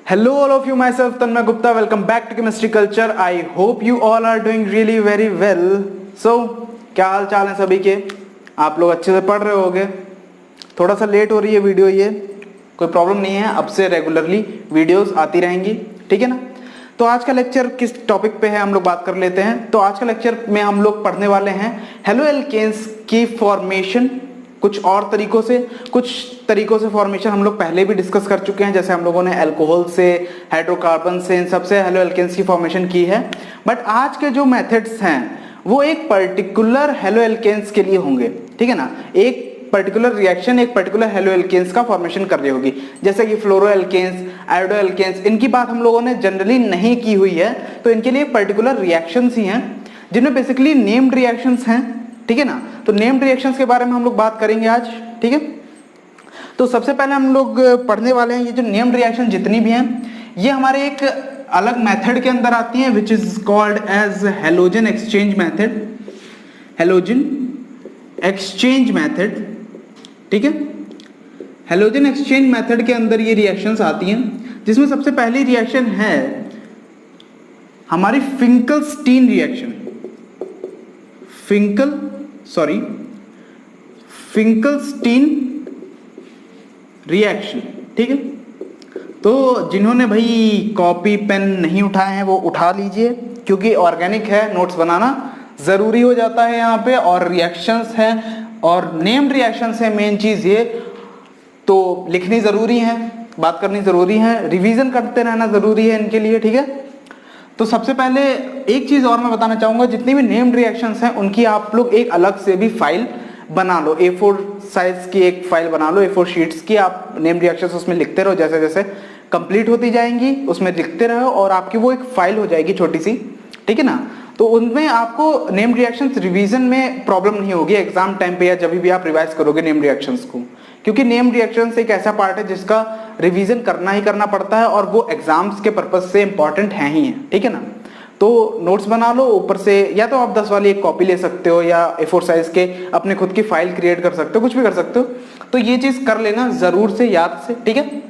Hello all of you, myself Tanmay Gupta. Welcome back to Chemistry Culture. I hope you all are doing really very well. So क्या हाल चाल है सभी के? आप लोग अच्छे से पढ़ रहे होगे. थोड़ा सा लेट हो रही है वीडियो, ये कोई प्रॉब्लम नहीं है, अब से रेगुलरली वीडियोस आती रहेंगी, ठीक है ना. तो आज का लेक्चर किस टॉपिक पे है हम लोग बात कर लेते हैं. तो आज का लेक्चर में हम लोग पढ़ने वाले हैं हेलो एल्केन्स की फॉर्मेशन. कुछ और तरीकों से फॉर्मेशन हम लोग पहले भी डिस्कस कर चुके हैं, जैसे हम लोगों ने अल्कोहल से, हाइड्रोकार्बन से, इन सबसे हेलो एल्केन्स की फॉर्मेशन की है. बट आज के जो मेथड्स हैं वो एक पर्टिकुलर हेलो एल्केन्स के लिए होंगे, ठीक है ना. एक पर्टिकुलर रिएक्शन एक पर्टिकुलर हेलो एल्केन्स का फॉर्मेशन कर रही होगी, जैसे कि फ्लोरो एल्केन्स, आयोडो एल्केन्स. इनकी बात हम लोगों ने जनरली नहीं की हुई है, तो इनके लिए पर्टिकुलर रिएक्शंस ही हैं जिनमें बेसिकली नेम्ड रिएक्शंस हैं, ठीक है ना. तो नेम्ड रिएक्शंस के बारे में हम लोग बात करेंगे आज, ठीक है. तो सबसे पहले हम लोग पढ़ने वाले हैं ये जो नेम्ड रिएक्शन जितनी भी हैं ये हमारे एक अलग मेथड के अंदर आती हैं, which is called as halogen exchange method. Halogen exchange method, ठीक है. हैलोजन एक्सचेंज मेथड के अंदर ये रिएक्शंस आती हैं, जिसमें सबसे पहली रिएक्शन है हमारी फिंकलस्टीन रिएक्शन. फिंकलस्टीन रिएक्शन, ठीक है. तो जिन्होंने भाई कॉपी पेन नहीं उठाए हैं वो उठा लीजिए, क्योंकि ऑर्गेनिक है, नोट्स बनाना जरूरी हो जाता है यहाँ पे. और रिएक्शंस हैं और नेम्ड रिएक्शंस है, मेन चीज ये तो लिखनी जरूरी है, बात करनी जरूरी है, रिवीजन करते रहना जरूरी है इनके लिए, ठीक है. तो सबसे पहले एक चीज और मैं बताना चाहूंगा, जितनी भी नेम्ड रिएक्शंस हैं उनकी आप लोग एक अलग से भी फाइल बना लो. A4 साइज की एक फाइल बना लो, A4 शीट्स की. आप नेम्ड रिएक्शंस उसमें लिखते रहो, जैसे जैसे कंप्लीट होती जाएंगी उसमें लिखते रहो और आपकी वो एक फाइल हो जाएगी छोटी सी, ठीक है ना. तो उनमें आपको नेम्ड रिएक्शंस रिवीजन में प्रॉब्लम नहीं होगी एग्जाम टाइम पे या जब भी आप रिवाइज करोगे नेम्ड रिएक्शंस को, क्योंकि नेम्ड रिएक्शंस एक ऐसा पार्ट है जिसका रिवीजन करना ही करना पड़ता है और वो एग्जाम्स के पर्पज से इंपॉर्टेंट है ही है, ठीक है ना. तो नोट्स बना लो ऊपर से, या तो आप 10 वाली एक कॉपी ले सकते हो या A4 साइज के अपने खुद की फाइल क्रिएट कर सकते हो, कुछ भी कर सकते हो. तो ये चीज कर लेना जरूर से, याद से, ठीक है.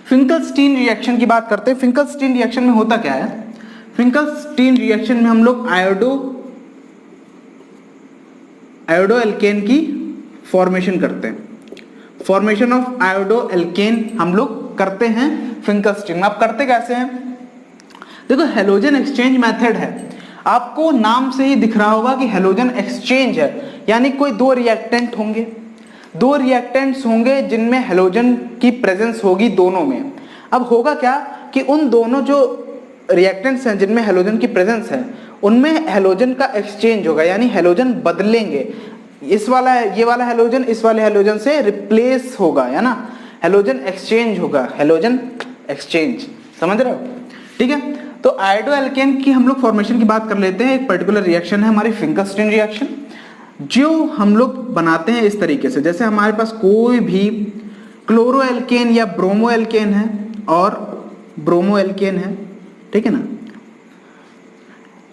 फिंकलस्टीन रिएक्शन की बात करते हैं. फिंकलस्टीन रिएक्शन में होता क्या है? फिंकलस्टीन रिएक्शन में हम लोग आयोडो एल्केन की फॉर्मेशन करते हैं. फॉर्मेशन ऑफ आयोडो एल्केन हम लोग करते हैं फिंकलस्टीन में. आप करते कैसे हैं? देखो, हेलोजन एक्सचेंज मेथड है, आपको नाम से ही दिख रहा होगा कि हेलोजन एक्सचेंज है, यानी कोई दो रिएक्टेंट होंगे, दो रिएक्टेंट्स होंगे जिनमें हेलोजन की प्रेजेंस होगी दोनों में. अब होगा क्या कि उन दोनों जो रिएक्टेंट्स हैं जिनमें हेलोजन की प्रेजेंस है उनमें हेलोजन का एक्सचेंज होगा, यानी हेलोजन बदलेंगे. इस वाला ये वाला हेलोजन इस वाले हेलोजन से रिप्लेस होगा, है ना. हेलोजन एक्सचेंज होगा, हेलोजन एक्सचेंज, समझ रहे हो, ठीक है. तो आयोडो एल्केन की हम लोग फॉर्मेशन की बात कर लेते हैं. एक पर्टिकुलर रिएक्शन है हमारी फिंकलस्टीन रिएक्शन, जो हम लोग बनाते हैं इस तरीके से. जैसे हमारे पास कोई भी क्लोरो एल्केन या ब्रोमो एल्केन है और ब्रोमो एल्केन है, ठीक है ना.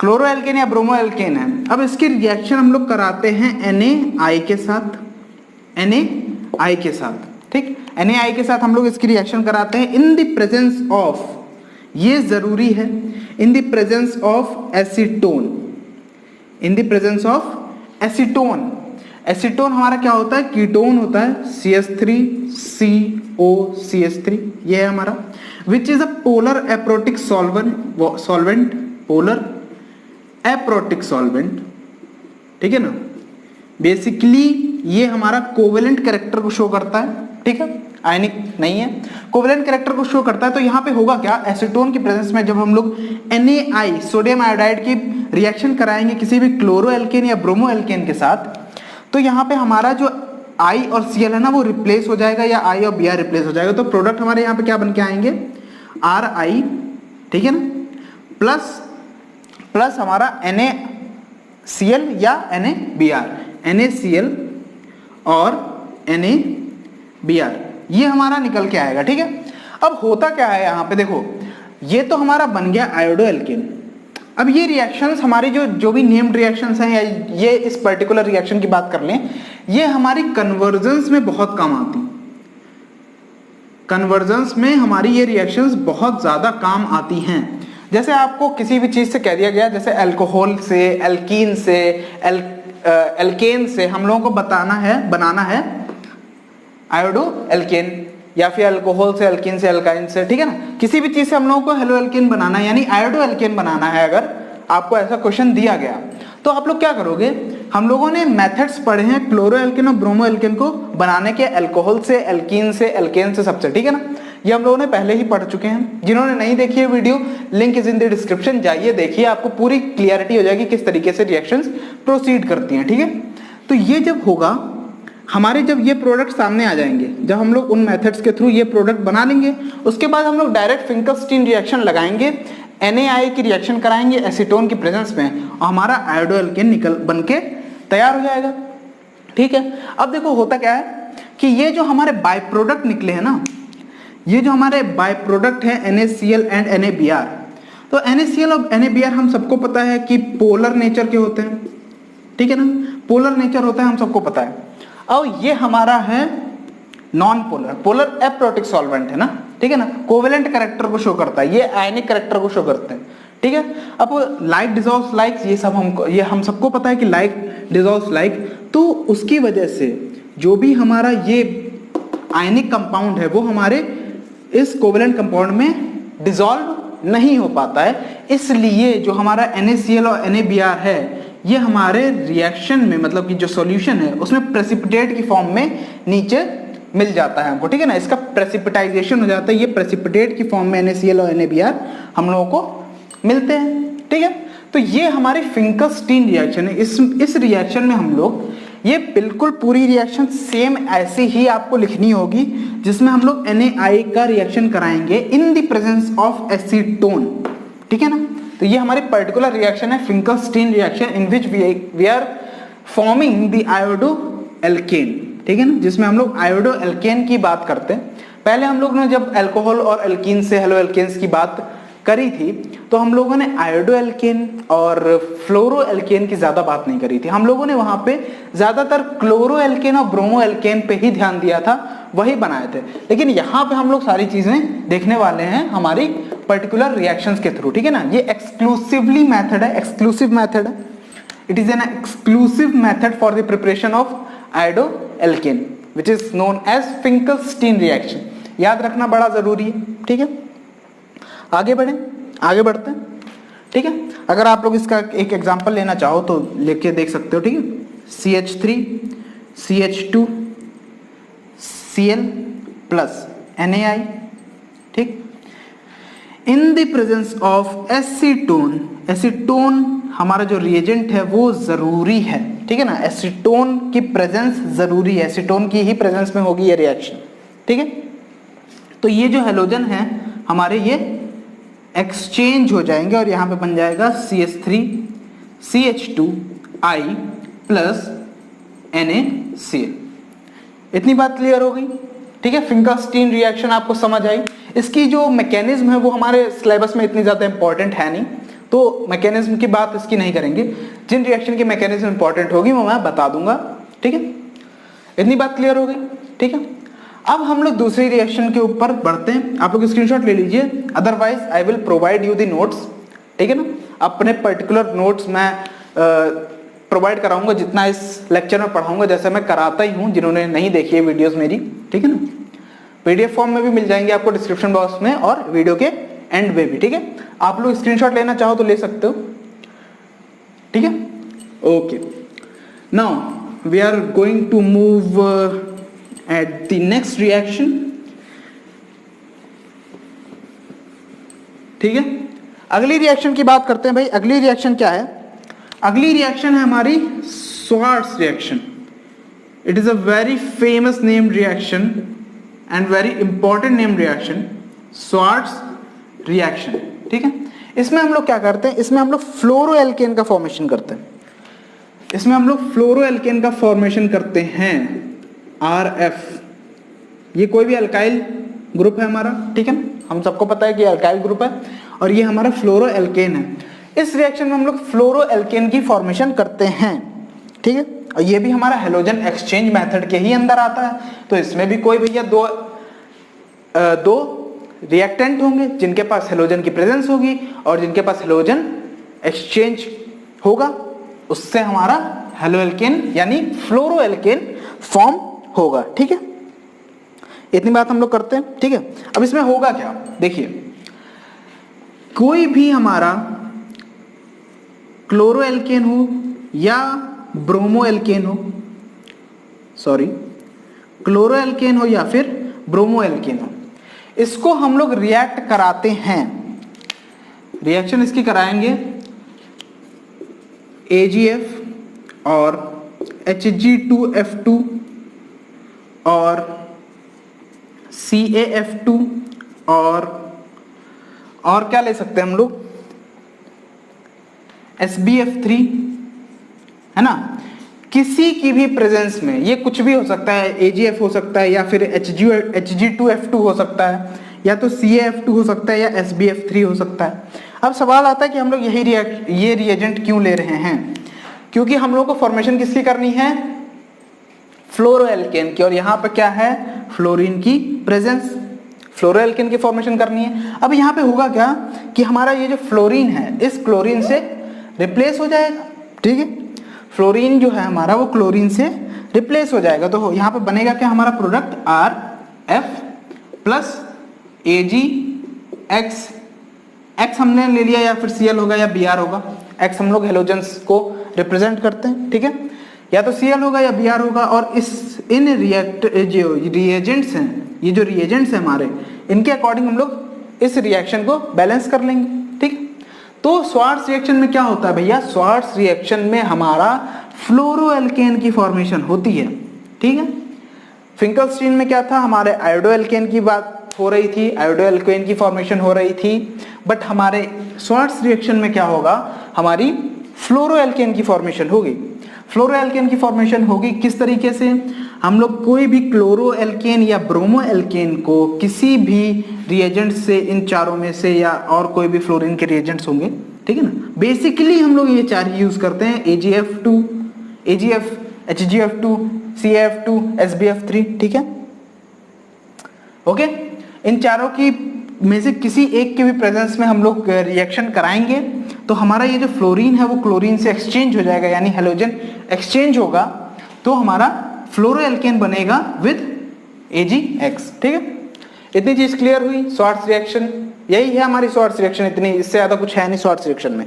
क्लोरो एल्केन या ब्रोमो एल्केन है. अब इसकी रिएक्शन हम लोग कराते हैं NaI के साथ, NaI के साथ, ठीक. NaI के साथ हम लोग इसकी रिएक्शन कराते हैं इन द प्रेजेंस ऑफ, ये जरूरी है, इन the presence of acetone. In the presence of acetone. Acetone हमारा क्या होता है? कीटोन होता है, CH3COCH3, ये है हमारा, which is a polar aprotic solvent, polar aprotic solvent, ठीक है ना. बेसिकली ये हमारा कोवेलेंट कैरेक्टर को शो करता है, ठीक है, आयनिक नहीं है, कोवेलेंट कैरेक्टर को शो करता है. तो यहाँ पे होगा क्या, एसीटोन की प्रेजेंस में जब हम लोग NaI सोडियम आयोडाइड की रिएक्शन कराएंगे किसी भी क्लोरो एल्केन या ब्रोमो एल्केन के साथ, तो यहाँ पे हमारा जो I और Cl है ना वो रिप्लेस हो जाएगा, या I और Br रिप्लेस हो जाएगा. तो प्रोडक्ट हमारे यहाँ पे क्या बन के आएंगे? Ri, ठीक है ना, प्लस हमारा NaCl या NaBr, NaCl और NaBr, ये हमारा निकल के आएगा, ठीक है. अब होता क्या है यहाँ पे, देखो ये तो हमारा बन गया आयोडो एल्केन. अब ये रिएक्शंस हमारी जो भी नेम्ड रिएक्शंस हैं, या ये इस पर्टिकुलर रिएक्शन की बात कर लें, ये हमारी कन्वर्जन्स में बहुत काम आती. कन्वर्जन्स में हमारी ये रिएक्शंस बहुत ज़्यादा काम आती हैं। जैसे आपको किसी भी चीज़ से कह दिया गया, जैसे अल्कोहल से, एल्कीन से, एल्केन से हम लोगों को बनाना है आयोडो एल्केन, या फिर अल्कोहल से, एल्कीन से, एल्काइन से, ठीक है ना। किसी भी चीज़ से हम लोगों को हेलो एल्केन बनाना है, यानी आयोडो एल्केन बनाना है। अगर आपको ऐसा क्वेश्चन दिया गया तो आप लोग क्या करोगे, हम लोगों ने मेथड्स पढ़े हैं क्लोरो एल्केन और ब्रोमो एल्केन को बनाने के, अल्कोहल से, एल्कीन से, एल्केन से, सबसे, ठीक है ना। ये हम लोगों ने पहले ही पढ़ चुके हैं। जिन्होंने नहीं देखी है video, link is in the description, जाइए देखिए, आपको पूरी क्लियरिटी हो जाएगी किस तरीके से रिएक्शंस प्रोसीड करती हैं, ठीक है। तो ये जब होगा हमारे, जब ये प्रोडक्ट सामने आ जाएंगे, जब हम लोग उन मेथड्स के थ्रू ये प्रोडक्ट बना लेंगे, उसके बाद हम लोग डायरेक्ट फिंकलस्टीन रिएक्शन लगाएंगे, NaI की रिएक्शन कराएंगे एसीटोन की प्रेजेंस में, और हमारा आयोडो एल्केन बन के तैयार हो जाएगा, ठीक है। अब देखो होता क्या है कि ये जो हमारे बाय प्रोडक्ट निकले हैं ना, ये जो हमारे बाय प्रोडक्ट है NaCl एंड NaBr, तो NaCl और NaBr हम सबको पता है कि पोलर नेचर के होते हैं, ठीक है ना, पोलर नेचर होता है, हम सबको पता है। और ये हमारा है non polar, polar aprotic solvent है ना, ठीक है ना, कोवेलेंट कैरेक्टर को शो करता है, ये आयनिक कैरेक्टर को शो करते हैं, ठीक है। अब लाइक डिसॉल्व्स लाइक, ये हम सबको पता है कि लाइक डिसॉल्व्स लाइक, तो उसकी वजह से जो भी हमारा ये आयनिक कंपाउंड है वो हमारे इस कोवेलेंट कंपाउंड में डिसॉल्व नहीं हो पाता है, इसलिए जो हमारा NaCl और NaBr है ये हमारे रिएक्शन में, मतलब कि जो सॉल्यूशन है उसमें प्रेसिपिटेट की फॉर्म में नीचे मिल जाता है हमको, ठीक है ना, इसका प्रेसिपिटाइजेशन हो जाता है, ये प्रेसिपिटेट की फॉर्म में NaCl और NaBr हम लोगों को मिलते हैं, ठीक है। तो ये हमारी फिंकलस्टीन रिएक्शन है। इस रिएक्शन में हम लोग ये बिल्कुल पूरी रिएक्शन सेम ऐसी ही आपको लिखनी होगी, जिसमें हम लोग NaI का रिएक्शन कराएंगे in the presence of acetone, ठीक है ना। तो ये हमारी पर्टिकुलर रिएक्शन है Finkelstein reaction, in which we are forming the iodo alkane, ठीक है ना, जिसमें हम लोग आयोडो एल्केन की बात करते हैं। पहले हम लोग ने जब अल्कोहल और एल्कीन से हेलो एल्केन्स की बात करी थी तो हम लोगों ने आयोडो एल्केन और फ्लोरो एल्केन की ज्यादा बात नहीं करी थी, हम लोगों ने वहां पे ज्यादातर क्लोरो एल्केन और ब्रोमो एल्केन पे ही ध्यान दिया था, वही बनाए थे। लेकिन यहाँ पे हम लोग सारी चीजें देखने वाले हैं हमारी पर्टिकुलर रिएक्शंस के थ्रू, ठीक है ना। ये एक्सक्लूसिवली मेथड है, एक्सक्लूसिव मेथड है, it is an exclusive method for the preparation of iodo alkane which is known as Finkelstein reaction. याद रखना बड़ा जरूरी है, ठीक है। आगे बढ़ते हैं, ठीक है। अगर आप लोग इसका एक एग्जांपल लेना चाहो तो लेके देख सकते हो, ठीक है। CH3 CH2 Cl plus NaI, ठीक, इन the presence of acetone. Acetone हमारा जो रिएजेंट है वो जरूरी है, ठीक है ना, एसीटोन की प्रेजेंस जरूरी है, एसीटोन की ही प्रेजेंस में होगी ये रिएक्शन, ठीक है। तो ये जो हेलोजन है हमारे ये एक्सचेंज हो जाएंगे और यहाँ पे बन जाएगा CH3 CH2I प्लस NaCl। इतनी बात क्लियर हो गई, ठीक है। फिंकलस्टीन रिएक्शन आपको समझ आई। इसकी जो मैकेनिज्म है वो हमारे सिलेबस में इतनी ज्यादा इंपॉर्टेंट है नहीं, तो मैकेनिज्म की बात इसकी नहीं करेंगे। जिन रिएक्शन की मैकेनिज्म इंपॉर्टेंट होगी वो मैं बता दूंगा, ठीक है। इतनी बात क्लियर हो गई, ठीक है। अब हम लोग दूसरी रिएक्शन के ऊपर बढ़ते हैं। आप लोग स्क्रीनशॉट ले लीजिए, otherwise I will provide you the notes, ठीक है ना। अपने पर्टिकुलर नोट्स मैं प्रोवाइड कराऊंगा जितना इस लेक्चर में पढ़ाऊंगा, जैसे मैं कराता ही हूँ। जिन्होंने नहीं देखी है वीडियोस मेरी, ठीक है ना, PDF फॉर्म में भी मिल जाएंगे आपको डिस्क्रिप्शन बॉक्स में और वीडियो के एंड में भी, ठीक है। आप लोग स्क्रीनशॉट लेना चाहो तो ले सकते हो, ठीक है। Okay, now we are going to move at the next reaction, ठीक है। अगली रिएक्शन की बात करते हैं भाई। अगली रिएक्शन क्या है? अगली रिएक्शन है हमारी Swarts reaction. It is a very famous name reaction and very important name reaction, Swarts reaction, ठीक है। इसमें हम लोग क्या करते हैं? इसमें हम लोग फ्लोरो एल्केन का फॉर्मेशन करते हैं। इसमें हम लोग फ्लोरो एल्केन का फॉर्मेशन करते हैं, RF। ये कोई भी अल्काइल ग्रुप है हमारा, ठीक है ना, हम सबको पता है कि अल्काइल ग्रुप है और ये हमारा फ्लोरो एल्केन है। इस रिएक्शन में हम लोग फ्लोरो एल्केन की फॉर्मेशन करते हैं, ठीक है। और ये भी हमारा हेलोजन एक्सचेंज मेथड के ही अंदर आता है, तो इसमें भी कोई भैया दो दो रिएक्टेंट होंगे जिनके पास हेलोजन की प्रेजेंस होगी और जिनके पास हेलोजन एक्सचेंज होगा, उससे हमारा हेलोएल्केन यानी फ्लोरोएल्केन फॉर्म होगा। ठीक है, इतनी बात हम लोग करते हैं। ठीक है, अब इसमें होगा क्या, देखिए कोई भी हमारा क्लोरोएल्केन हो या ब्रोमोएल्केन हो, सॉरी क्लोरोएल्केन हो या फिर ब्रोमोएल्केन हो, इसको हम लोग रिएक्ट कराते हैं। रिएक्शन इसकी कराएंगे AgF और Hg2F2 और CaF2 और क्या ले सकते हैं हम लोग, SbF3, है ना। किसी की भी प्रेजेंस में, ये कुछ भी हो सकता है, AgF हो सकता है या फिर Hg2F2 हो सकता है या तो CaF2 हो सकता है या SbF3 हो सकता है। अब सवाल आता है कि हम लोग ये रिएजेंट क्यों ले रहे हैं, क्योंकि हम लोग को फॉर्मेशन किसकी करनी है, फ्लोरोएल्केन की, और यहाँ पे क्या है, फ्लोरीन की प्रेजेंस, फ्लोरोएल्केन की फॉर्मेशन करनी है। अब यहाँ पे होगा क्या कि हमारा ये जो फ्लोरीन है इस क्लोरीन से रिप्लेस हो जाएगा। ठीक है, फ्लोरीन जो है हमारा वो क्लोरीन से रिप्लेस हो जाएगा, तो यहाँ पे बनेगा क्या हमारा product RF plus AgX, X हमने ले लिया या फिर Cl होगा या Br होगा। X हम लोग हेलोजेंस को रिप्रेजेंट करते हैं, ठीक है, या तो Cl होगा या Br होगा। और इन जो रिएजेंट्स हैं, ये जो रिएजेंट्स हैं हमारे, इनके अकॉर्डिंग हम लोग इस रिएक्शन को बैलेंस कर लेंगे। ठीक, तो स्वार्ट्स रिएक्शन में क्या होता है भैया, स्वार्ट्स रिएक्शन में हमारा फ्लोरोएल्केन की फॉर्मेशन होती है। ठीक है, फिंकलस्टीन में क्या था, हमारे आयोडोएल्केन की बात हो रही थी, आयोडोएल्केन की फॉर्मेशन हो रही थी, बट हमारे स्वार्ट्स रिएक्शन में क्या होगा, हमारी फ्लोरोएल्केन की फॉर्मेशन होगी। फ्लोरोएल्केन की फॉर्मेशन होगी किस तरीके से, हम लोग कोई भी क्लोरोएल्केन या ब्रोमोएल्केन को किसी भी रिएजेंट से, इन चारों में से या और कोई भी फ्लोरीन के रिएजेंट्स होंगे, ठीक है ना, बेसिकली हम लोग ये चार ही यूज करते हैं, AgF, HgF2, CaF2, SbF3। ठीक है, ओके, इन चारों की में से किसी एक के भी प्रेजेंस में हम लोग रिएक्शन कराएंगे तो हमारा ये जो फ्लोरीन है वो क्लोरीन से एक्सचेंज हो जाएगा, यानी हेलोजन एक्सचेंज होगा, तो हमारा फ्लोरोएल्केन बनेगा विद AgX। ठीक है, इतनी चीज क्लियर हुई। स्वार्ट्स रिएक्शन यही है हमारी स्वार्ट्स रिएक्शन, इतनी, इससे ज्यादा कुछ है नहीं स्वार्ट्स रिएक्शन में।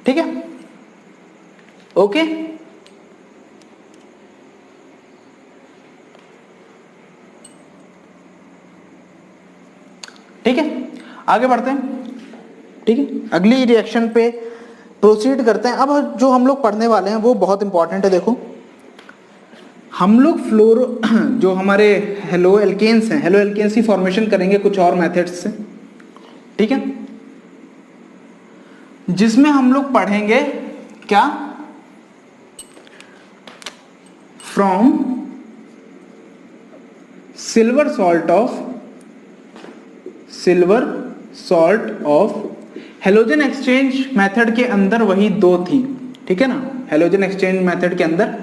ठीक है, ओके, ठीक है, आगे बढ़ते हैं। ठीक है, अगली रिएक्शन पे प्रोसीड करते हैं। अब जो हम लोग पढ़ने वाले हैं वो बहुत इंपॉर्टेंट है। देखो, हम लोग जो हमारे हेलोएल्केन्स हैं, हेलोएल्केन्स की फॉर्मेशन करेंगे कुछ और मेथड्स से। ठीक है, जिसमें हम लोग पढ़ेंगे क्या, from silver salt of halogen exchange method के अंदर वही दो थी। ठीक है ना, हेलोजन एक्सचेंज मेथड के अंदर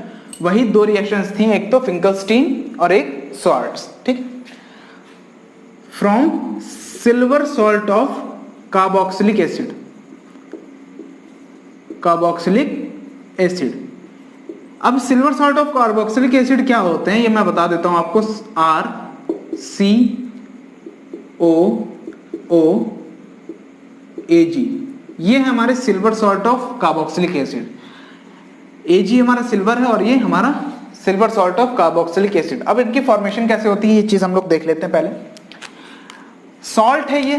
वही दो रिएक्शंस थी, एक तो फिंकलस्टीन और एक स्वार्ट्स। ठीक, from silver salt of carboxylic acid. अब silver salt of carboxylic acid क्या होते हैं ये मैं बता देता हूं आपको, RCOOAG, ये है हमारे silver salt of carboxylic acid. Ag हमारा सिल्वर है और ये हमारा silver salt of carboxylic acid. अब इनकी फॉर्मेशन कैसे होती है ये चीज हम लोग देख लेते हैं। पहले सॉल्ट है ये,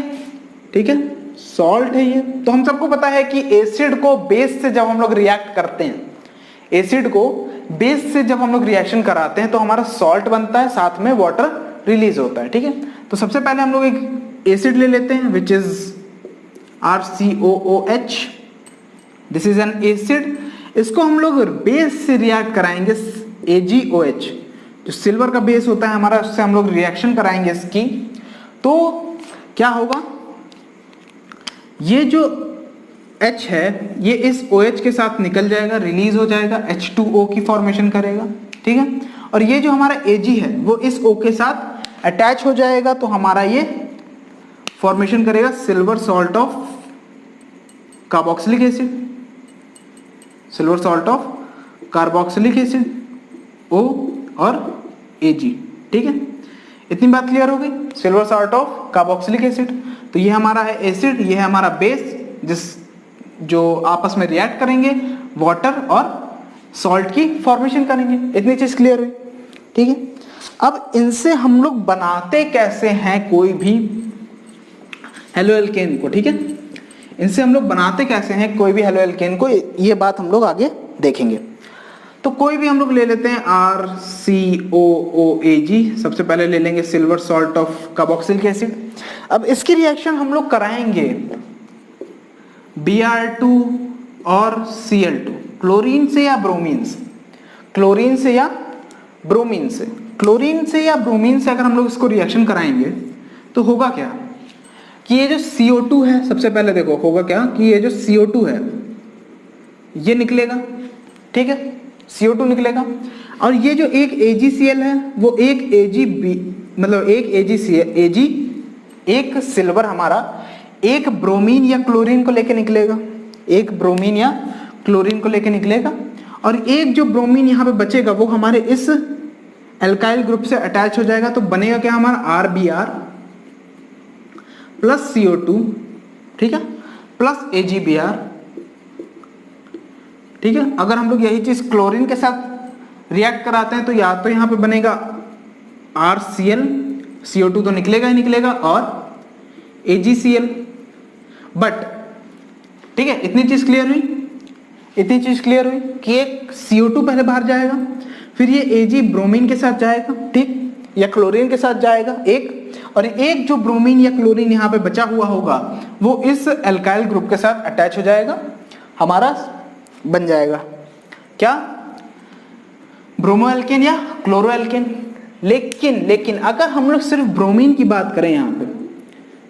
ठीक है, सॉल्ट है ये, तो हम सबको पता है कि एसिड को बेस से जब हम लोग रिएक्ट करते हैं, एसिड को बेस से जब हम लोग रिएक्शन कराते हैं तो हमारा सॉल्ट बनता है, साथ में वाटर रिलीज होता है। ठीक है, तो सबसे पहले हम लोग एक एसिड ले लेते हैं which is RCOOH, this is an acid. इसको हम लोग बेस से रिएक्ट कराएंगे AgOH, जो सिल्वर का बेस होता है हमारा, उससे हम लोग रिएक्शन कराएंगे इसकी। तो क्या होगा, ये जो H है ये इस OH के साथ निकल जाएगा, रिलीज हो जाएगा, H2O की फॉर्मेशन करेगा। ठीक है, और ये जो हमारा Ag है वो इस O के साथ अटैच हो जाएगा तो हमारा ये फॉर्मेशन करेगा silver salt of carboxylic acid, silver salt of carboxylic acid O और Ag। ठीक है, इतनी बात क्लियर हो गई। Silver salt of carboxylic acid, तो ये हमारा है एसिड, ये है हमारा बेस, जो आपस में रिएक्ट करेंगे, वाटर और सॉल्ट की फॉर्मेशन करेंगे। इतनी चीज क्लियर हुई। ठीक है, अब इनसे हम लोग बनाते कैसे हैं कोई भी हेलोएल्केन को। ठीक है, इनसे हम लोग बनाते कैसे हैं कोई भी हेलोएल्केन को, ये बात हम लोग आगे देखेंगे। तो कोई भी हम लोग ले लेते हैं RCOOAg, सबसे पहले ले लेंगे silver salt of carboxylic acid. अब इसकी रिएक्शन हम लोग कराएंगे Br2 और Cl2, क्लोरीन से या ब्रोमीन से, क्लोरीन से या ब्रोमीन से, क्लोरीन से या ब्रोमीन से अगर हम लोग इसको रिएक्शन कराएंगे तो होगा क्या कि ये जो CO2 है, सबसे पहले देखो होगा क्या कि ये जो CO2 है ये निकलेगा। ठीक है, CO2 निकलेगा, और ये जो एक AgCl है वो एक Ag मतलब एक AgCl, एक सिल्वर हमारा एक ब्रोमीन या क्लोरीन को लेके निकलेगा, एक ब्रोमीन या क्लोरीन को लेके निकलेगा, और एक जो ब्रोमीन यहाँ पे बचेगा वो हमारे इस एल्काइल ग्रुप से अटैच हो जाएगा। तो बनेगा क्या हमारा RBr प्लस CO2, ठीक है, प्लस AgBr। ठीक है, अगर हम लोग यही चीज क्लोरीन के साथ रिएक्ट कराते हैं तो या तो यहाँ पे बनेगा RCl, CO2 तो निकलेगा ही निकलेगा, और AgCl। बट ठीक है, इतनी चीज क्लियर हुई, इतनी चीज क्लियर हुई कि एक CO2 पहले बाहर जाएगा, फिर ये Ag ब्रोमीन के साथ जाएगा, ठीक, या क्लोरीन के साथ जाएगा एक, और एक जो ब्रोमीन या क्लोरीन यहाँ पे बचा हुआ होगा वो इस एल्काइल ग्रुप के साथ अटैच हो जाएगा, हमारा बन जाएगा क्या, ब्रोमोएल्केन या क्लोरोएल्केन। लेकिन अगर हम लोग सिर्फ ब्रोमीन की बात करें, यहाँ पे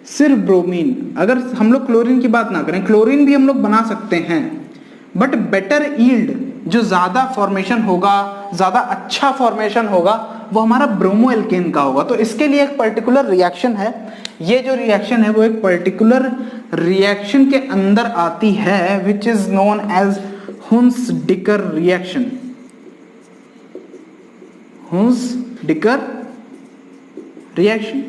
सिर्फ ब्रोमीन, अगर हम लोग क्लोरीन की बात ना करें, क्लोरीन भी हम लोग बना सकते हैं, बट बेटर यील्ड, जो ज्यादा फॉर्मेशन होगा, ज्यादा अच्छा फॉर्मेशन होगा, वो हमारा ब्रोमोएल्केन का होगा। तो इसके लिए एक पर्टिकुलर रिएक्शन है, ये जो रिएक्शन है वो एक पर्टिकुलर रिएक्शन के अंदर आती है, which is known as Hunsdiecker reaction. Hunsdiecker reaction,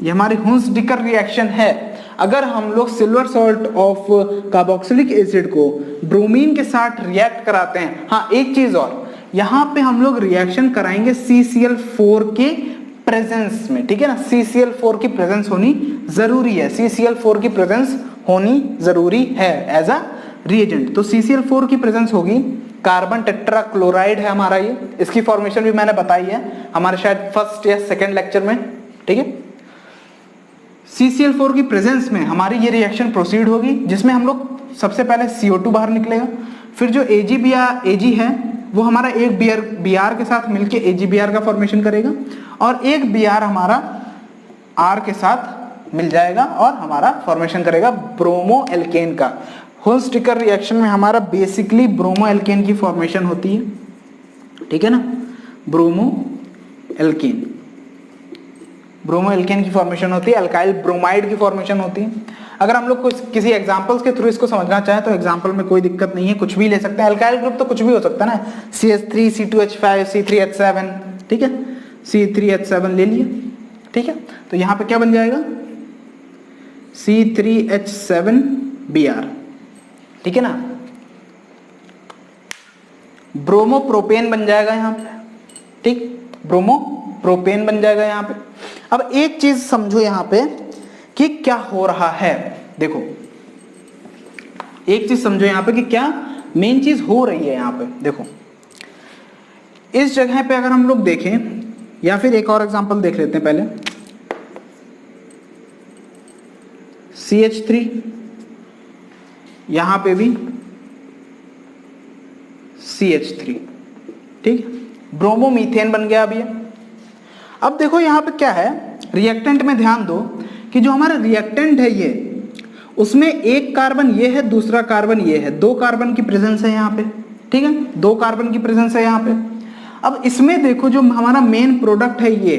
ये हमारी हुंस-डिकर रिएक्शन है। अगर हम लोग silver salt of carboxylic acid को ब्रोमीन के साथ रिएक्ट कराते हैं, हाँ एक चीज और, यहाँ पे हम लोग रिएक्शन कराएंगे CCl4 के प्रेजेंस में, ठीक है ना, CCl4 की प्रेजेंस होनी जरूरी है, CCl4 की प्रेजेंस होनी जरूरी है एज अ रिएजेंट। तो CCl4 की प्रेजेंस होगी, कार्बन टेट्रा क्लोराइड है हमारा ये, इसकी फॉर्मेशन भी मैंने बताई है हमारे शायद फर्स्ट या सेकेंड लेक्चर में। ठीक है, CCl4 की प्रेजेंस में हमारी ये रिएक्शन प्रोसीड होगी, जिसमें हम लोग सबसे पहले CO2 बाहर निकलेगा, फिर जो Ag है वो हमारा एक Br के साथ मिलके AgBr का फॉर्मेशन करेगा, और एक Br हमारा R के साथ मिल जाएगा और हमारा फॉर्मेशन करेगा ब्रोमोएल्केन का। हुंस-डिकर रिएक्शन में हमारा बेसिकली ब्रोमोएल्केन की फॉर्मेशन होती है, ठीक है ना, ब्रोमोएल्केन, ब्रोमोएल्केन की फॉर्मेशन होती है, अल्काइल ब्रोमाइड की फॉर्मेशन होती है। अगर हम लोग किसी एग्जांपल्स के थ्रू इसको समझना चाहें तो एग्जांपल में कोई दिक्कत नहीं है, कुछ भी ले सकते हैं, अल्काइल ग्रुप तो कुछ भी हो सकता है ना, CH3 C2H5 C3H7, ठीक है, C3H7 ले लिए, ठीक है, तो यहाँ पे क्या बन जाएगा C3H7Br, ठीक है ना, ब्रोमोप्रोपेन बन जाएगा यहाँ पे, ठीक, ब्रोमोप्रोपेन बन जाएगा यहाँ पे। अब एक चीज समझो यहाँ पे कि क्या हो रहा है, देखो एक चीज समझो यहाँ पे कि क्या मेन चीज हो रही है यहाँ पे। देखो इस जगह पे अगर हम लोग देखें, या फिर एक और एग्जांपल देख लेते हैं पहले, CH3, यहां पे भी CH3, ठीक, ब्रोमोमीथेन बन गया अभी। अब देखो यहां पे क्या है, रिएक्टेंट में ध्यान दो कि जो हमारा रिएक्टेंट है ये, उसमें एक कार्बन ये है, दूसरा कार्बन ये है, 2 कार्बन की प्रेजेंस है यहाँ पे, ठीक है, 2 कार्बन की प्रेजेंस है यहाँ पे। अब इसमें देखो जो हमारा मेन प्रोडक्ट है ये,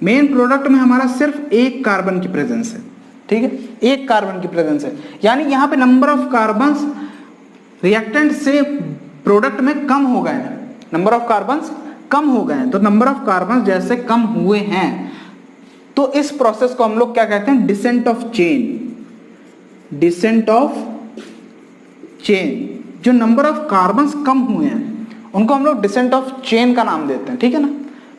मेन प्रोडक्ट में हमारा सिर्फ एक कार्बन की प्रेजेंस है, ठीक है, एक कार्बन की प्रेजेंस है, यानी यहाँ पे नंबर ऑफ कार्बन्स रिएक्टेंट से प्रोडक्ट में कम हो गए हैं, नंबर ऑफ कार्बन्स कम हो गए हैं। तो नंबर ऑफ कार्बन्स जैसे कम हुए हैं तो इस प्रोसेस को हम लोग क्या कहते हैं, descent of chain. Descent of chain, जो नंबर ऑफ कार्बन्स कम हुए हैं उनको हम लोग डिसेंट ऑफ चेन का नाम देते हैं, ठीक है ना।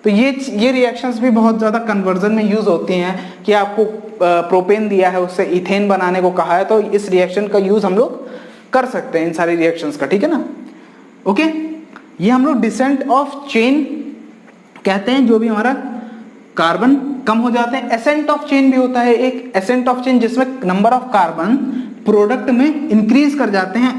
तो ये रिएक्शंस भी बहुत ज्यादा कन्वर्जन में यूज होती हैं कि आपको प्रोपेन दिया है उससे इथेन बनाने को कहा है, तो इस रिएक्शन का यूज हम लोग कर सकते हैं इन सारी रिएक्शंस का, ठीक है ना। ओके, ये हम लोग डिसेंट ऑफ चेन कहते हैं, जो भी हमारा कार्बन कम हो जाते हैं। एसेंट ऑफ चेन भी होता है एक, एसेंट ऑफ चेन जिसमें नंबर ऑफ कार्बन प्रोडक्ट में इंक्रीज कर जाते हैं,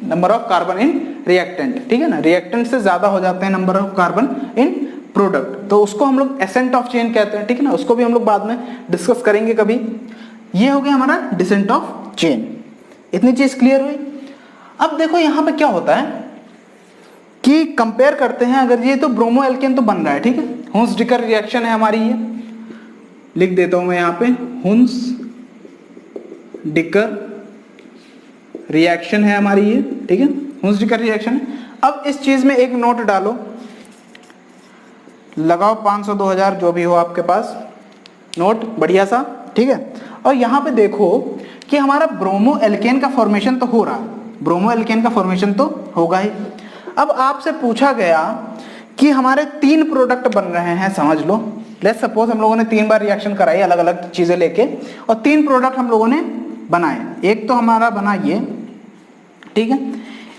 number of carbon in reactant, ठीक है ना, रिएक्टेंट से ज्यादा हो जाते हैं number of carbon in product, तो उसको हम लोग एसेंट ऑफ चेन कहते हैं, ठीक है ना। उसको भी हम लोग बाद में डिस्कस करेंगे कभी। ये हो गया हमारा डिसेंट ऑफ चेन। इतनी चीज क्लियर हुई। अब देखो यहां पे क्या होता है कि कंपेयर करते हैं, अगर ये तो ब्रोमो एल्केन तो बन रहा है, ठीक है, हुंस डिकर रिएक्शन है हमारी, ये लिख देता हूं मैं यहां पे, हुंस डिकर रिएक्शन है हमारी ये, ठीक है, हुंस डिकर रिएक्शन। अब इस चीज में एक नोट डालो, लगाओ 500 2000 जो भी हो आपके पास नोट, बढ़िया सा, ठीक है। और यहां पे देखो कि हमारा ब्रोमो एल्केन का फॉर्मेशन तो हो रहा है, ब्रोमो एल्केन का फॉर्मेशन तो होगा ही। अब आपसे पूछा गया कि हमारे 3 प्रोडक्ट बन रहे हैं, समझ लो, लेट्स सपोज हम लोगों ने 3 बार रिएक्शन कराई अलग अलग चीजें लेके, और 3 प्रोडक्ट हम लोगों ने बनाए। एक तो हमारा बना ये, ठीक है,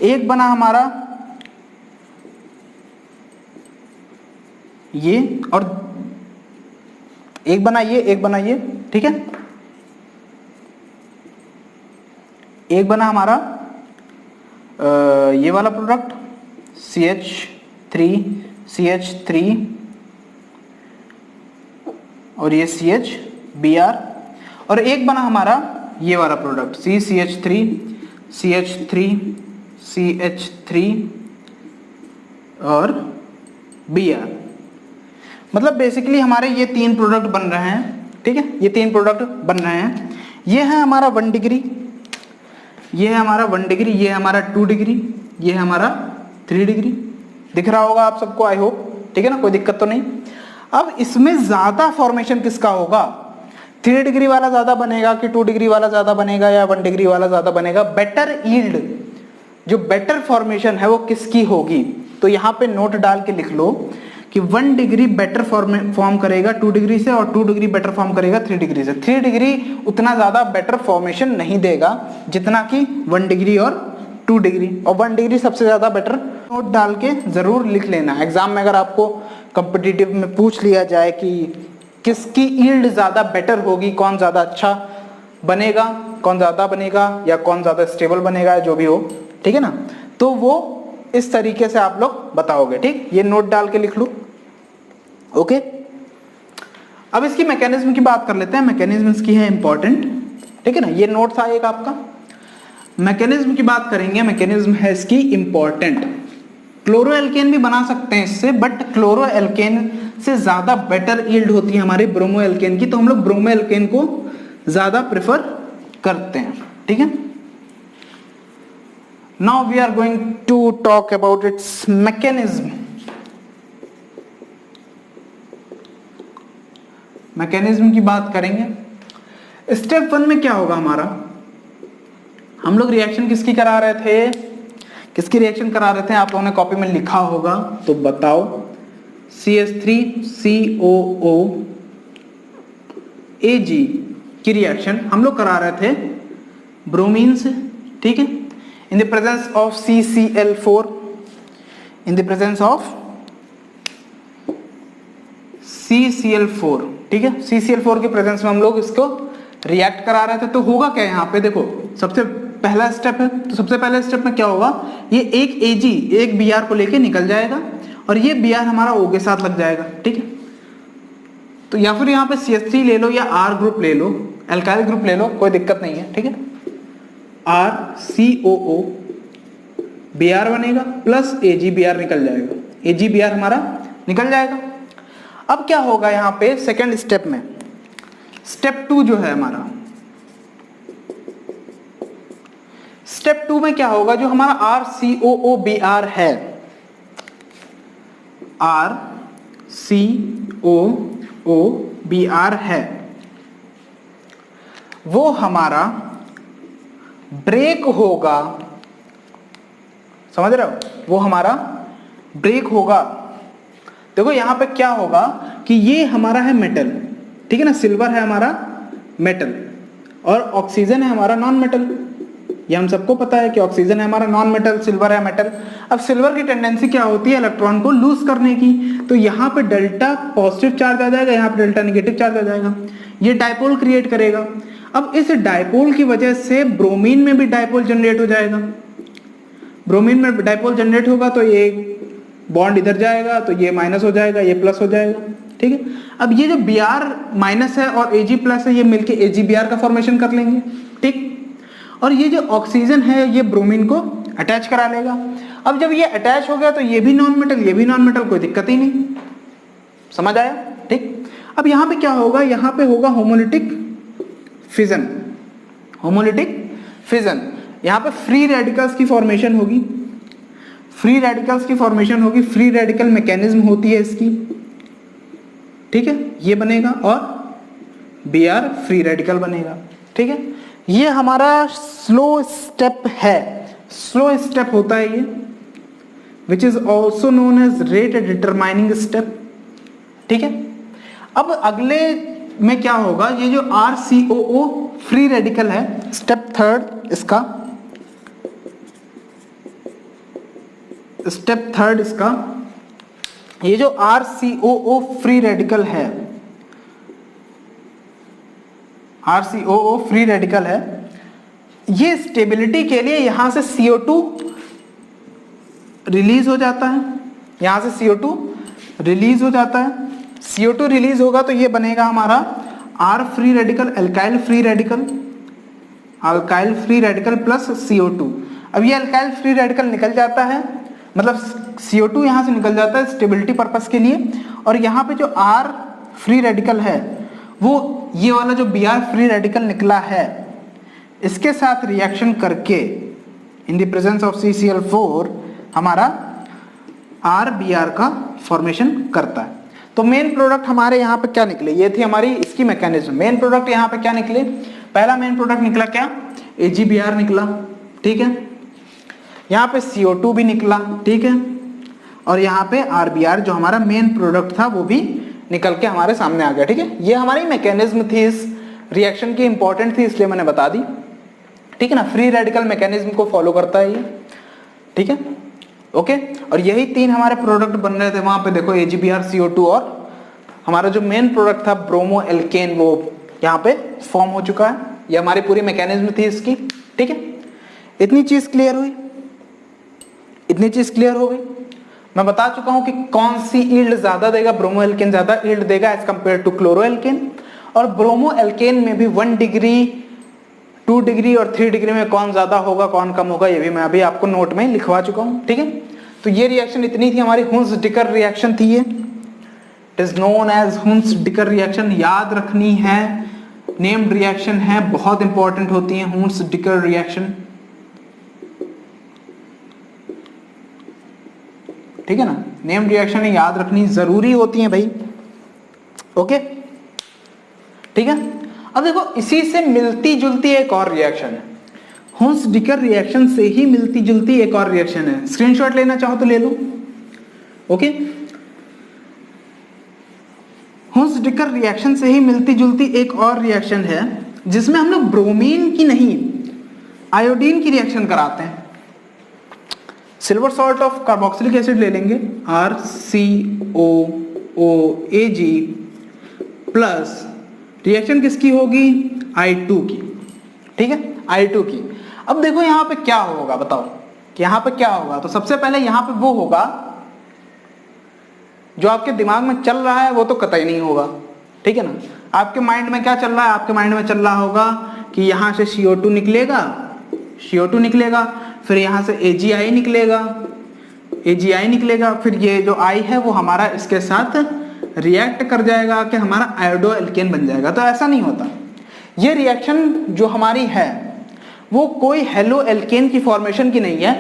एक बना हमारा ये, और एक बना ये, एक बना ये, ठीक है, एक बना हमारा ये वाला प्रोडक्ट CH3 और ये CHBr, और एक बना हमारा ये वाला प्रोडक्ट CH3 और Br। मतलब बेसिकली हमारे ये 3 प्रोडक्ट बन रहे हैं, ठीक है, ये 3 प्रोडक्ट बन रहे हैं। ये है हमारा 1 डिग्री, ये है हमारा 1 डिग्री, ये है हमारा 2 डिग्री, ये है हमारा 3 डिग्री। दिख रहा होगा आप सबको, आई होप, ठीक है ना, कोई दिक्कत तो नहीं। अब इसमें ज्यादा फॉर्मेशन किसका होगा, 3 डिग्री वाला ज्यादा बनेगा कि 2 डिग्री वाला ज्यादा बनेगा या 1 डिग्री वाला ज्यादा बनेगा। बेटर यील्ड, जो बेटर फॉर्मेशन है वो किसकी होगी, तो यहाँ पे नोट डाल के लिख लो कि 1 डिग्री बेटर फॉर्म करेगा 2 डिग्री से, और 2 डिग्री बेटर फॉर्म करेगा 3 डिग्री से। 3 डिग्री उतना ज्यादा बेटर फॉर्मेशन नहीं देगा जितना कि 1 डिग्री और 2 डिग्री, और 1 डिग्री सबसे ज्यादा बेटर। नोट डाल के जरूर लिख लेना, एग्जाम में अगर आपको कॉम्पिटिटिव में पूछ लिया जाए कि किसकी यील्ड ज्यादा बेटर होगी, कौन ज्यादा अच्छा बनेगा, कौन ज्यादा बनेगा या कौन ज्यादा स्टेबल बनेगा, जो भी हो, ठीक है ना, तो वो इस तरीके से आप लोग बताओगे, ठीक। ये नोट डाल के लिख लो, ओके। अब इसकी मैकेनिज्म की बात कर लेते हैं, मैकेनिज्म इसकी है इंपॉर्टेंट, ठीक है ना। ये नोट था एक आपका, मैकेनिज्म की बात करेंगे, मैकेनिज्म है इसकी इंपॉर्टेंट। क्लोरो एल्केन भी बना सकते हैं इससे, बट क्लोरो एल्केन से ज्यादा बेटर यील्ड होती है हमारे ब्रोमो एल्केन की, तो हम लोग ब्रोमो एल्केन को ज्यादा प्रेफर करते हैं, ठीक है। Now we are going to talk about its mechanism. Mechanism की बात करेंगे। स्टेप 1 में क्या होगा हमारा, हम लोग रिएक्शन किसकी करा रहे थे, किसकी रिएक्शन करा रहे थे, आप लोगों ने कॉपी में लिखा होगा तो बताओ। CH3COOAg की रिएक्शन हम लोग करा रहे थे ब्रोमीन से, ठीक है, इन the presence of CCl4, in the presence of CCl4, ठीक है, CCl4 के प्रेजेंस में हम लोग इसको रिएक्ट करा रहे थे। तो होगा क्या यहाँ पे, देखो सबसे पहला स्टेप है, तो सबसे पहले स्टेप में क्या होगा, ये एक Ag एक Br को लेके निकल जाएगा और ये Br हमारा O के साथ लग जाएगा, ठीक है। तो या फिर यहाँ पे CH3 ले लो या R ग्रुप ले लो, एल्काइल ग्रुप ले लो, कोई दिक्कत नहीं है, ठीक है। RCOO Br बनेगा प्लस AgBr निकल जाएगा, AgBr हमारा निकल जाएगा। अब क्या होगा यहाँ पे सेकेंड स्टेप में, स्टेप 2 जो है हमारा, स्टेप 2 में क्या होगा, जो हमारा RCOOBr है, RCOOBr है, वो हमारा ब्रेक होगा, समझ रहे हो, वो हमारा ब्रेक होगा। देखो यहां पे क्या होगा कि ये हमारा है मेटल, ठीक है ना, सिल्वर है हमारा मेटल और ऑक्सीजन है हमारा नॉन मेटल। ये हम सबको पता है कि ऑक्सीजन है हमारा नॉन मेटल, सिल्वर है मेटल। अब सिल्वर की टेंडेंसी क्या होती है, इलेक्ट्रॉन को लूज करने की, तो यहाँ पे डेल्टा पॉजिटिव चार्ज आ जाएगा, यहाँ पे डेल्टा नेगेटिव चार्ज आ जाएगा, ये डायपोल क्रिएट करेगा। अब इस डायपोल की वजह से ब्रोमीन में भी डायपोल जनरेट हो जाएगा, ब्रोमीन में डायपोल जनरेट होगा तो ये बॉन्ड इधर जाएगा तो ये माइनस हो जाएगा, ये प्लस हो जाएगा, ठीक है। अब ये जो Br माइनस है और Ag प्लस है, ये मिलके AgBr का फॉर्मेशन कर लेंगे, ठीक। और ये जो ऑक्सीजन है ये ब्रोमीन को अटैच करा लेगा। अब जब ये अटैच हो गया तो ये भी नॉन मेटल, ये भी नॉन मेटल, कोई दिक्कत ही नहीं, समझ आया, ठीक। अब यहाँ पे क्या होगा, यहाँ पे होगा होमोलिटिक फिजन, होमोलिटिक फिजन। यहाँ पे फ्री रेडिकल्स की फॉर्मेशन होगी, फ्री रेडिकल्स की फॉर्मेशन होगी, फ्री रेडिकल मैकेनिज्म होती है इसकी, ठीक है, ये बनेगा और Br फ्री रेडिकल बनेगा, ठीक है। ये हमारा स्लो स्टेप है, स्लो स्टेप होता है ये, which is also known as rate determining step, ठीक है। अब अगले में क्या होगा, ये जो RCOO फ्री रेडिकल है, स्टेप थर्ड इसका, स्टेप थर्ड इसका, ये जो RCOO फ्री रेडिकल है, RCOO फ्री रेडिकल है, ये स्टेबिलिटी के लिए यहां से CO2 रिलीज हो जाता है, यहां से CO2 रिलीज हो जाता है, CO2 रिलीज होगा तो ये बनेगा हमारा R free radical, alkyl free radical, alkyl free radical plus CO2। अब ये अल्काइल फ्री रेडिकल निकल जाता है, मतलब CO2 यहां से निकल जाता है स्टेबिलिटी पर्पस के लिए, और यहाँ पे जो R फ्री रेडिकल है वो ये वाला जो Br फ्री रेडिकल निकला है, इसके साथ रिएक्शन करके इन द प्रेजेंस ऑफ CCl4 हमारा RBr का फॉर्मेशन करता है। तो मेन प्रोडक्ट हमारे यहाँ पे क्या निकले, ये थी हमारी इसकी मैकेनिज्म। मेन प्रोडक्ट यहाँ पे क्या निकले, पहला मेन प्रोडक्ट निकला क्या, AgBr निकला, ठीक है। यहाँ पे CO2 भी निकला, ठीक है, और यहाँ पे RBr जो हमारा मेन प्रोडक्ट था वो भी निकल के हमारे सामने आ गया, ठीक है। ये हमारी मैकेनिज्म थी इस रिएक्शन की, इंपॉर्टेंट थी इसलिए मैंने बता दी, ठीक है ना। फ्री रेडिकल मैकेनिज्म को फॉलो करता है ये, ठीक है, ओके। और यही तीन हमारे प्रोडक्ट बन रहे थे वहां पे, देखो AgBr, CO2 और हमारा जो मेन प्रोडक्ट था ब्रोमो एल्केन, वो यहाँ पे फॉर्म हो चुका है। ये हमारी पूरी मैकेनिज्म थी इसकी, ठीक है। इतनी चीज क्लियर हुई, इतनी चीज क्लियर हो गई। मैं बता चुका हूं कि कौन सी ईल्ड ज्यादा देगा, ब्रोमो एल्केन ज्यादा ईल्ड देगा as compare to chloro alkane, और ब्रोमो एल्केन में भी 1 डिग्री 2 डिग्री और 3 डिग्री में कौन ज्यादा होगा कौन कम होगा, ये भी मैं अभी आपको नोट में लिखवा चुका हूं, ठीक है। तो ये रिएक्शन इतनी थी हमारी, हुंस-डिकर रिएक्शन थी ये, it is known as Hunsdiecker reaction. याद रखनी है, नेम्ड रिएक्शन है, बहुत इंपॉर्टेंट होती है हुंस-डिकर रिएक्शन, ठीक है ना। नेम्ड रिएक्शन याद रखनी जरूरी होती है भाई, ओके, ठीक है। अब देखो इसी से मिलती जुलती एक और रिएक्शन है, हुंस-डिकर रिएक्शन से ही मिलती जुलती एक और रिएक्शन है। स्क्रीनशॉट लेना चाहो तो ले लो, ओके। हुंस-डिकर रिएक्शन से ही मिलती जुलती एक और रिएक्शन है जिसमें हम लोग ब्रोमीन की नहीं आयोडीन की रिएक्शन कराते हैं। Silver salt of carboxylic acid ले लेंगे, RCOOAg प्लस रिएक्शन किसकी होगी, I2 की, ठीक है, I2 की। अब देखो यहाँ पे क्या होगा, बताओ कि यहाँ पे क्या होगा। तो सबसे पहले यहाँ पे वो होगा जो आपके दिमाग में चल रहा है, वो तो कतई नहीं होगा, ठीक है ना। आपके माइंड में क्या चल रहा है, आपके माइंड में चल रहा होगा कि यहाँ से CO2 निकलेगा, CO2 निकलेगा, फिर यहाँ से AgI निकलेगा, AgI निकलेगा, फिर ये जो I है वो हमारा इसके साथ रिएक्ट कर जाएगा कि हमारा आयोडो एल्केन बन जाएगा, तो ऐसा नहीं होता। ये रिएक्शन जो हमारी है वो कोई हेलो एल्केन की फॉर्मेशन की नहीं है,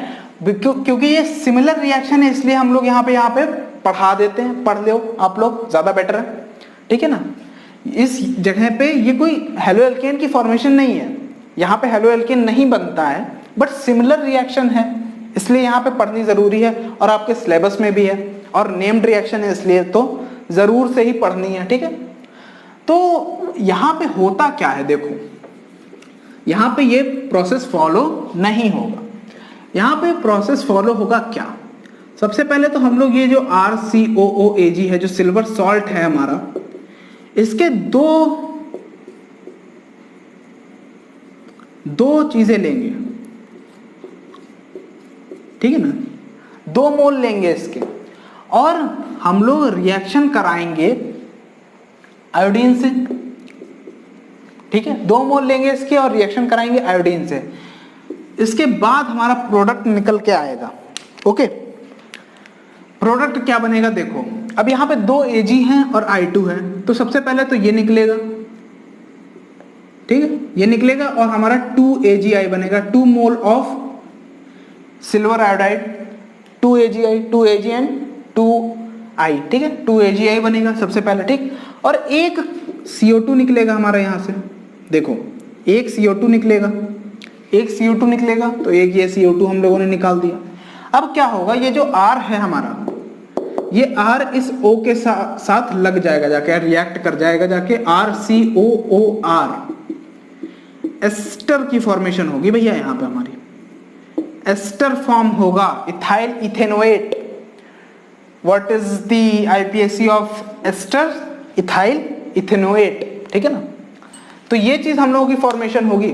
क्योंकि ये सिमिलर रिएक्शन है, इसलिए हम लोग यहाँ पे पढ़ा देते हैं, पढ़ लो आप लोग, ज्यादा बेटर है, ठीक है ना। इस जगह पे ये कोई हेलो एल्केन की फॉर्मेशन नहीं है, यहाँ पे हेलो एल्केन नहीं बनता है, बट सिमिलर रिएक्शन है, इसलिए यहाँ पे पढ़नी जरूरी है और आपके सिलेबस में भी है, और नेम्ड रिएक्शन है इसलिए तो जरूर से ही पढ़नी है, ठीक है। तो यहाँ पे होता क्या है, देखो यहाँ पे ये प्रोसेस फॉलो नहीं होगा। यहाँ पे प्रोसेस फॉलो होगा क्या, सबसे पहले तो हम लोग ये जो RCOOAg है, जो सिल्वर सॉल्ट है हमारा, इसके दो चीजें लेंगे, ठीक है ना, 2 मोल लेंगे इसके, और हम लोग रिएक्शन कराएंगे आयोडीन से, ठीक है, 2 मोल लेंगे इसके और रिएक्शन कराएंगे आयोडीन से। इसके बाद हमारा प्रोडक्ट निकल के आएगा। ओके, प्रोडक्ट क्या बनेगा, देखो अब यहाँ पे 2 Ag हैं और I2 है, तो सबसे पहले तो ये निकलेगा, ठीक है, ये निकलेगा और हमारा 2 AgI बनेगा, 2 mole of silver iodide, 2 AgI, 2 Ag and 2I, ठीक है, 2 AgI बनेगा सबसे पहले, ठीक। और एक CO2 निकलेगा हमारा यहाँ से, देखो एक CO2 निकलेगा, एक CO2 निकलेगा, तो एक ये CO2 हम लोगों ने निकाल दिया। अब क्या होगा, ये जो R है हमारा, ये R इस O के साथ लग जाएगा, जाके रिएक्ट कर जाएगा, जाके RCOOR एस्टर की फॉर्मेशन होगी भैया, यहाँ पे हमारी एस्टर फॉर्म होगा, ethyl ethanoate. What is the IPAC of ester, ethyl ethanoate, ठीक है ना। तो ये चीज हम लोगों की फॉर्मेशन होगी।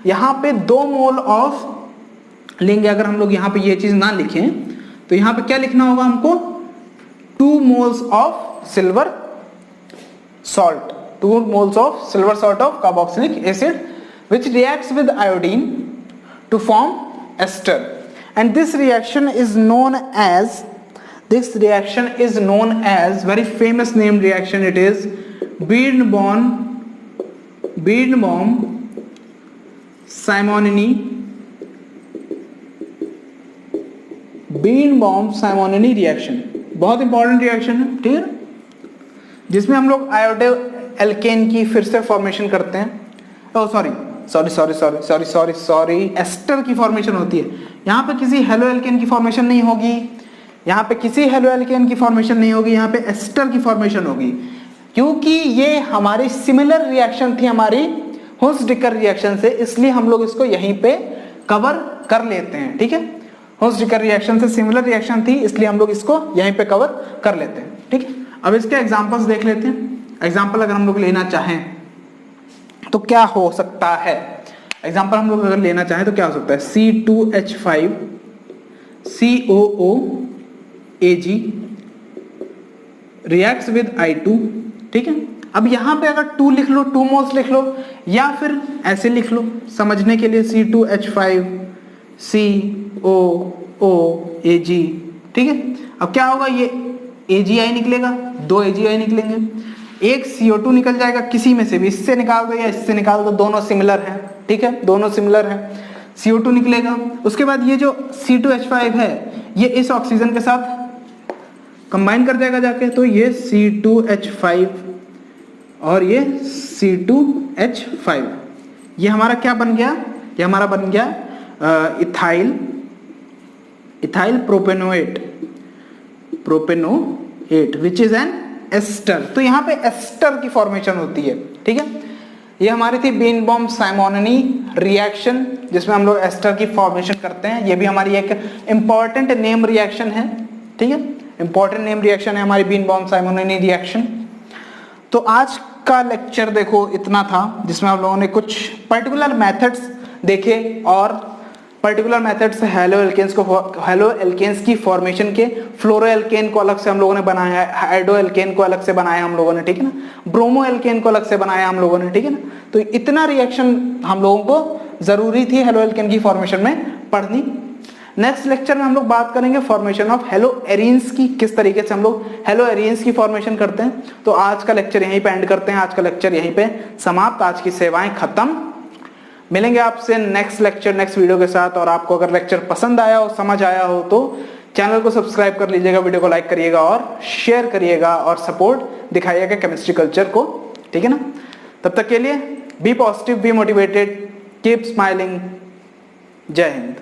यहाँ पे 2 मोल ऑफ लेंगे, अगर हम लोग यहाँ पे ये चीज ना लिखें तो यहाँ पे क्या लिखना होगा हमको, 2 moles of silver salt, 2 moles of silver salt of carboxylic acid which reacts with iodine to form ester, and this reaction is known as very famous named reaction, it is Birnbaum Simonini reaction, बहुत important reaction है, ठीक है, जिसमें हम लोग iodo alkene की फिर से फॉर्मेशन करते हैं। सॉरी एस्टर की फॉर्मेशन होती है। यहाँ पे किसी हेलो एल्केन की फॉर्मेशन नहीं होगी, यहाँ पे किसी हेलो एल्केन की फॉर्मेशन नहीं होगी, यहाँ पे एस्टर की फॉर्मेशन होगी, क्योंकि ये हमारी सिमिलर रिएक्शन थी हमारी हुंस-डिकर रिएक्शन से, इसलिए हम लोग इसको यहीं पे कवर कर लेते हैं, ठीक है। हुंस-डिकर रिएक्शन से सिमिलर रिएक्शन थी, इसलिए हम लोग इसको यहीं पे कवर कर लेते हैं, ठीक है। अब इसके एग्जांपल्स देख लेते हैं। एग्जांपल अगर हम लोग लेना चाहें तो क्या हो सकता है, एग्जांपल हम लोग अगर लेना चाहें तो क्या हो सकता है, C2H5 COOAg reacts with I2, ठीक है। अब यहाँ पे अगर 2 लिख लो, 2 मोल्स लिख लो, या फिर ऐसे लिख लो समझने के लिए C2H5 COOAg, ठीक है। अब क्या होगा, ये AgI निकलेगा, 2 AgI निकलेंगे, एक CO2 निकल जाएगा किसी में से भी, इससे निकाल दो या इससे निकाल दो, दोनों सिमिलर हैं, ठीक है, दोनों सिमिलर हैं, CO2 निकलेगा। उसके बाद ये जो C2H5 है ये इस ऑक्सीजन के साथ कंबाइन कर जाएगा जाके, तो ये C2H5 और ये C2H5, ये हमारा क्या बन गया, ये हमारा बन गया ethyl propanoate which is an ester. तो यहाँ पे एस्टर की फॉर्मेशन होती है, ठीक है। ये हमारी थी बीनबॉम साइमोनिनी रिएक्शन, जिसमें हम लोग एस्टर की फॉर्मेशन करते हैं। ये भी हमारी एक इंपॉर्टेंट नेम रिएक्शन है, ठीक है, इंपॉर्टेंट नेम रिएक्शन है हमारी बीनबॉम साइमोनिनी रिएक्शन। तो आज का लेक्चर देखो इतना था, जिसमें हम लोगों ने कुछ पर्टिकुलर मेथड्स देखे और पर्टिकुलर मेथड से हेलो एल्केन्स की फॉर्मेशन के, फ्लोरो एल्केन को अलग से हम लोगों ने बनाया है, हाइड्रो एल्केन को अलग से बनाया हम लोगों ने, ठीक है ना, ब्रोमो एल्केन को अलग से बनाया हम लोगों ने, ठीक है ना। तो इतना रिएक्शन हम लोगों को जरूरी थी हेलो एल्केन की फॉर्मेशन में पढ़नी। नेक्स्ट लेक्चर में हम लोग बात करेंगे फॉर्मेशन ऑफ हेलो एरिन्स की, किस तरीके से हम लोग हेलो एरिन्स की फॉर्मेशन करते हैं। तो आज का लेक्चर यहीं पे एंड करते हैं, आज का लेक्चर यहीं पे समाप्त, आज की सेवाएं खत्म। मिलेंगे आपसे नेक्स्ट लेक्चर नेक्स्ट वीडियो के साथ। और आपको अगर लेक्चर पसंद आया हो, समझ आया हो तो चैनल को सब्सक्राइब कर लीजिएगा, वीडियो को लाइक करिएगा और शेयर करिएगा और सपोर्ट दिखाइएगा केमिस्ट्री कल्चर को, ठीक है ना। तब तक के लिए be positive, be motivated, keep smiling. Jai Hind.